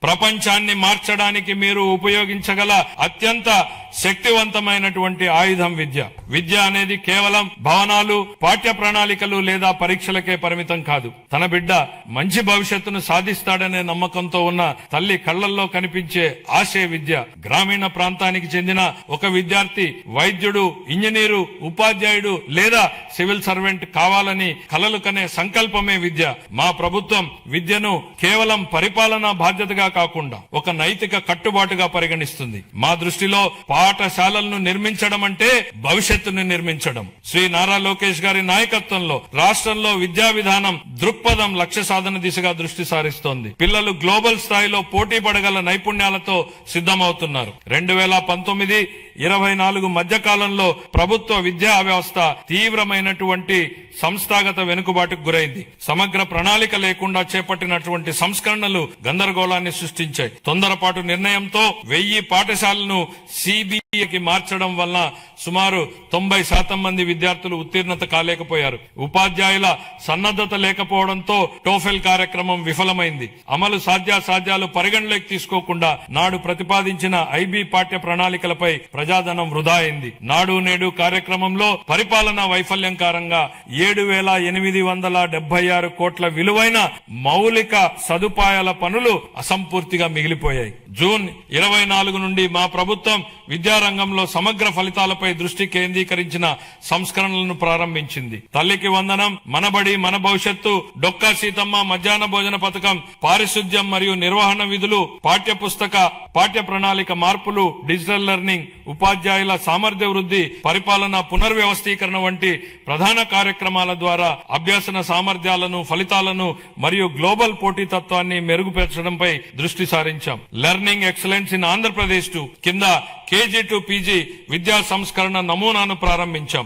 ప్రపంచాన్ని మార్చడానికి మీరు ఉపయోగించగల అత్యంత శక్తివంతమైనటువంటి ఆయుధం విద్య. విద్య అనేది కేవలం భవనాలు, పాఠ్య ప్రణాళికలు లేదా పరీక్షలకే పరిమితం కాదు. తన బిడ్డ మంచి భవిష్యత్తును సాధిస్తాడనే నమ్మకంతో ఉన్న తల్లి కళ్లల్లో కనిపించే ఆశే విద్య. గ్రామీణ ప్రాంతానికి చెందిన ఒక విద్యార్థి వైద్యుడు, ఇంజనీరు, ఉపాధ్యాయుడు లేదా సివిల్ సర్వెంట్ కావాలని కలలు కనే సంకల్పమే విద్య. మా ప్రభుత్వం విద్యను కేవలం పరిపాలనా బాధ్యతగా కాకుండా ఒక నైతిక కట్టుబాటుగా పరిగణిస్తుంది. మా దృష్టిలో పాఠశాలలను నిర్మించడం అంటే భవిష్యత్తును నిర్మించడం. శ్రీ నారా లోకేష్ గారి నాయకత్వంలో రాష్ట్రంలో విద్యా విధానం దృక్పథం లక్ష్య సాధన దిశగా దృష్టి సారిస్తోంది. పిల్లలు గ్లోబల్ స్థాయిలో పోటీ పడగల నైపుణ్యాలతో సిద్ధమవుతున్నారు. 2019-24 మధ్య కాలంలో ప్రభుత్వ విద్యా వ్యవస్థ తీవ్రమైనటువంటి సంస్థాగత వెనుకబాటుకు గురైంది. సమగ్ర ప్రణాళిక లేకుండా చేపట్టినటువంటి సంస్కరణలు గందరగోళాన్ని సృష్టించాయి. తొందరపాటు నిర్ణయంతో 1000 పాఠశాలను సిబిఐకి మార్చడం వల్ల సుమారు 90% మంది విద్యార్థులు ఉత్తీర్ణత కాలేకపోయారు. ఉపాధ్యాయుల సన్నద్ధత లేకపోవడంతో టోఫెల్ కార్యక్రమం విఫలమైంది. అమలు సాధ్యాసాధ్యాలు పరిగణలోకి తీసుకోకుండా నాడు ప్రతిపాదించిన ఐబీ పాఠ్య ప్రణాళికలపై ప్రజాధనం వృధా అయింది. నాడు నేడు కార్యక్రమంలో పరిపాలనా వైఫల్యం కారణంగా 7,876 కోట్ల విలువైన మౌలిక సదుపాయాల పనులు అసంపూర్తిగా మిగిలిపోయాయి. జూన్ 24 నుండి మా ప్రభుత్వం విద్యారంగంలో సమగ్ర ఫలితాలపై దృష్టి కేంద్రీకరించిన సంస్కరణలను ప్రారంభించింది. తల్లికి వందనం, మనబడి మన భవిష్యత్తు, డొక్కా సీతమ్మ మధ్యాహ్న భోజన పథకం, పారిశుద్ధ్యం మరియు నిర్వహణ విధులు, పాఠ్య ప్రణాళిక మార్పులు, డిజిటల్ లెర్నింగ్, ఉపాధ్యాయుల సామర్థ్య వృద్ధి, పరిపాలన పునర్వ్యవస్థీకరణ వంటి ప్రధాన కార్యక్రమాల ద్వారా అభ్యసన సామర్థ్యాలను, ఫలితాలను మరియు గ్లోబల్ పోటీతత్వాన్ని మెరుగుపరచడంపై దృష్టి సారించాం. లెర్నింగ్ ఎక్సలెన్స్ ఇన్ ఆంధ్రప్రదేశ్ కింద KG to PG విద్యా సంస్కరణ నమూనాను ప్రారంభించాం.